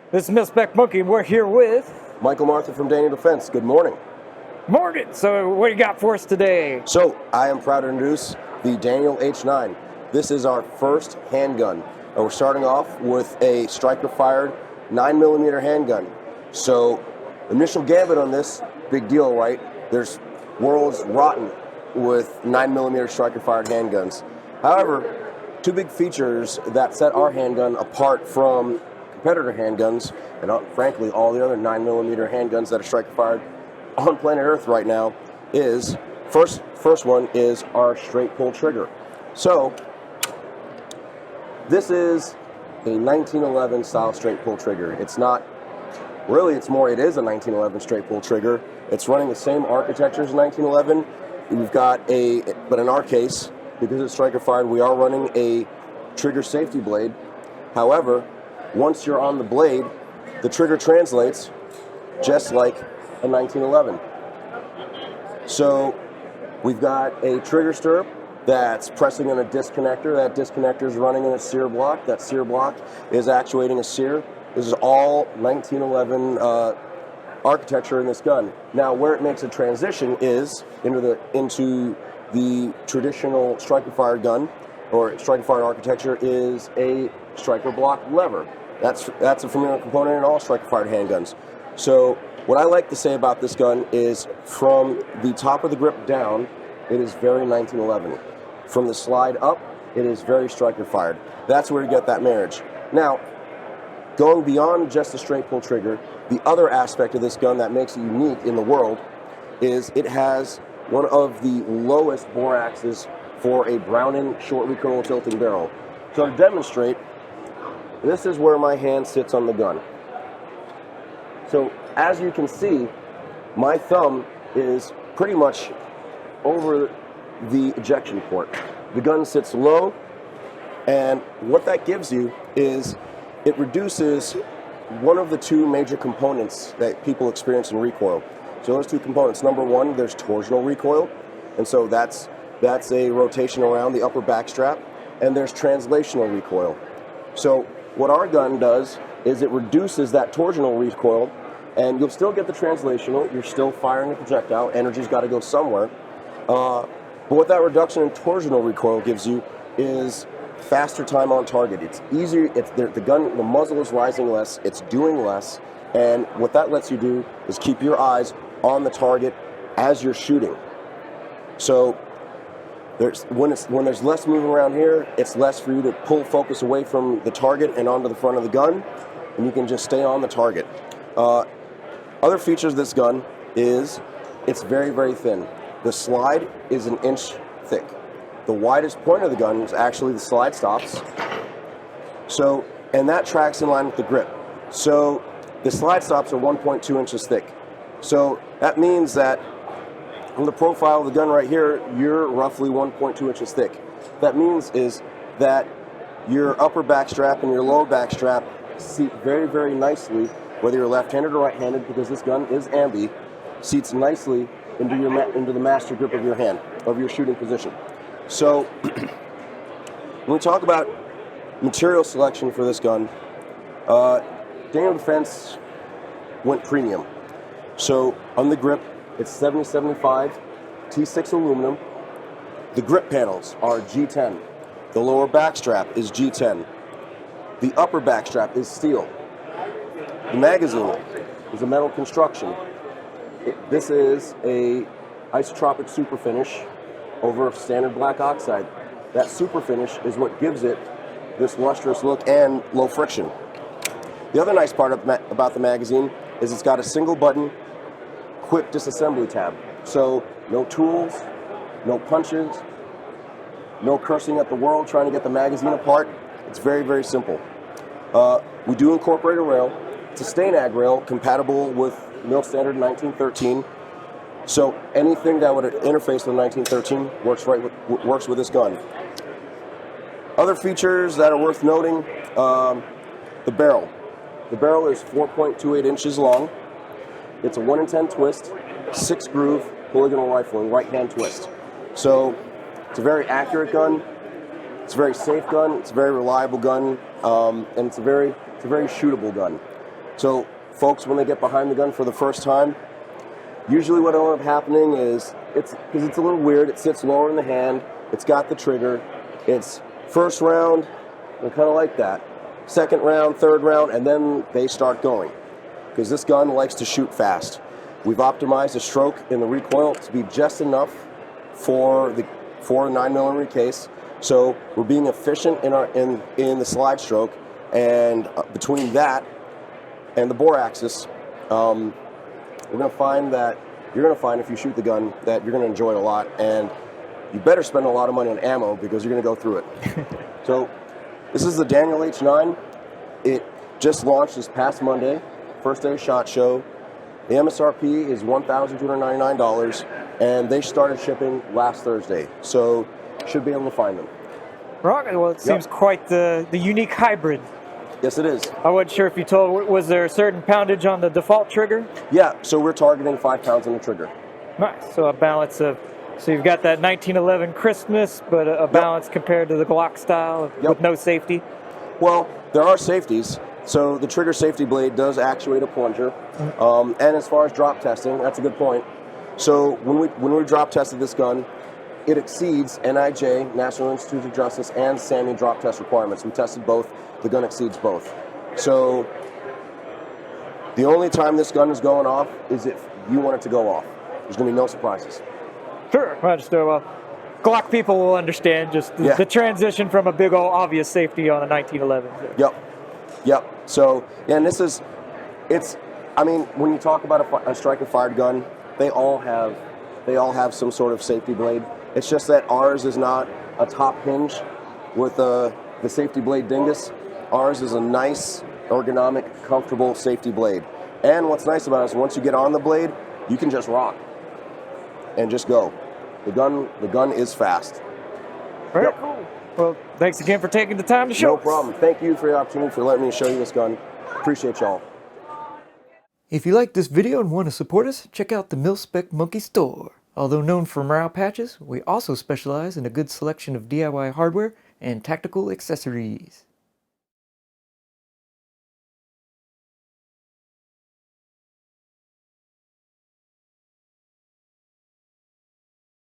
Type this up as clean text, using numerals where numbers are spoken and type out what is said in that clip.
This is MIL-SPEC Monkey, and we're here with Michael Martha from Daniel Defense. Good morning. Morgan. So what do you got for us today? So I am proud to introduce the Daniel H9. This is our first handgun. And we're starting off with a striker-fired 9mm handgun. So initial gambit on this, big deal, right? There's worlds rotten with 9mm striker-fired handguns. However, two big features that set our handgun apart from competitor handguns, and frankly all the other 9mm handguns that are striker-fired on planet Earth right now, is first one is our straight pull trigger. So this is a 1911 style straight pull trigger. It's not really, it is a 1911 straight pull trigger. It's running the same architecture as 1911. We've got but in our case, because it's striker fired, we are running a trigger safety blade. However, once you're on the blade, the trigger translates just like a 1911. So we've got a trigger stirrup that's pressing on a disconnector. That disconnector is running in a sear block. That sear block is actuating a sear. This is all 1911 architecture in this gun. Now, where it makes a transition is into the traditional striker-fired gun, or striker-fired architecture, is a striker block lever. That's a familiar component in all striker-fired handguns. So what I like to say about this gun is, from the top of the grip down, it is very 1911. From the slide up, it is very striker-fired. That's where you get that marriage. Now, going beyond just the straight pull trigger, the other aspect of this gun that makes it unique in the world is it has one of the lowest bore axes for a Browning short recoil tilting barrel. So to demonstrate, this is where my hand sits on the gun. So as you can see, my thumb is pretty much over the ejection port. The gun sits low, and what that gives you is it reduces one of the two major components that people experience in recoil. So those two components, number one, there's torsional recoil, and so that's a rotation around the upper back strap, and there's translational recoil. So what our gun does is it reduces that torsional recoil, and you'll still get the translational. You're still firing a projectile. Energy's got to go somewhere. But what that reduction in torsional recoil gives you is faster time on target. It's easier. The muzzle is rising less. It's doing less, and what that lets you do is keep your eyes on the target as you're shooting. So when there's less moving around here, it's less for you to pull focus away from the target and onto the front of the gun, and you can just stay on the target. Other features of this gun is it's very, very thin. The slide is an inch thick. The widest point of the gun is actually the slide stops. So, and that tracks in line with the grip. So the slide stops are 1.2 inches thick. So that means that from the profile of the gun right here, you're roughly 1.2 inches thick. That means is that your upper back strap and your lower back strap seat very, very nicely, whether you're left-handed or right-handed, because this gun is ambi, seats nicely into the master grip of your hand, of your shooting position. So when we talk about material selection for this gun, Daniel Defense went premium. So on the grip, it's 7075 T6 aluminum. The grip panels are G10. The lower back strap is G10. The upper back strap is steel. The magazine is a metal construction. This is a isotropic super finish over standard black oxide. That super finish is what gives it this lustrous look and low friction. The other nice part about the magazine is it's got a single button quick disassembly tab. So no tools, no punches, no cursing at the world trying to get the magazine apart. It's very, very simple. We do incorporate a rail. It's a Stain-Ag rail compatible with MIL standard 1913. So anything that would interface with 1913 works with this gun. Other features that are worth noting, the barrel. The barrel is 4.28 inches long. It's a 1 in 10 twist, 6 groove, polygonal rifling, right hand twist. So it's a very accurate gun. It's a very safe gun. It's a very reliable gun, and it's a very shootable gun. So folks, when they get behind the gun for the first time, usually what will end up happening is, because it's a little weird, it sits lower in the hand, it's got the trigger, it's first round, they're kind of like that, second round, third round, and then they start going. Because this gun likes to shoot fast. We've optimized the stroke in the recoil to be just enough for a 9mm case. So we're being efficient in the slide stroke, and between that and the bore axis, you're going to find if you shoot the gun that you're going to enjoy it a lot, and you better spend a lot of money on ammo because you're going to go through it. So this is the Daniel H9. It just launched this past Monday, first day of SHOT Show. The MSRP is $1,299, and they started shipping last Thursday, so you should be able to find them. Right. Well, it seems quite the unique hybrid. Yes, it is. I wasn't sure if you told, was there a certain poundage on the default trigger? Yeah, so we're targeting 5 pounds on the trigger. Nice. So a balance of, so you've got that 1911 crispness, but a balance compared to the Glock style with no safety? Well, there are safeties. So the trigger safety blade does actuate a plunger. And as far as drop testing, that's a good point. So when we drop tested this gun, it exceeds NIJ, National Institute of Justice, and SAMI drop test requirements. We tested both. The gun exceeds both. So the only time this gun is going off is if you want it to go off. There's going to be no surprises. Sure. Well, Glock people will understand just the transition from a big old obvious safety on a 1911. Yep. So, yeah, and this is, I mean, when you talk about a striker-fired gun, they all have some sort of safety blade. It's just that ours is not a top hinge with the safety blade dingus. Ours is a nice, ergonomic, comfortable safety blade. And what's nice about it is once you get on the blade, you can just rock and just go. The gun is fast. Very cool. Well, thanks again for taking the time to show us. No problem. Thank you for the opportunity for letting me show you this gun. Appreciate y'all. If you like this video and want to support us, check out the MIL-SPEC Monkey Store. Although known for morale patches, we also specialize in a good selection of DIY hardware and tactical accessories.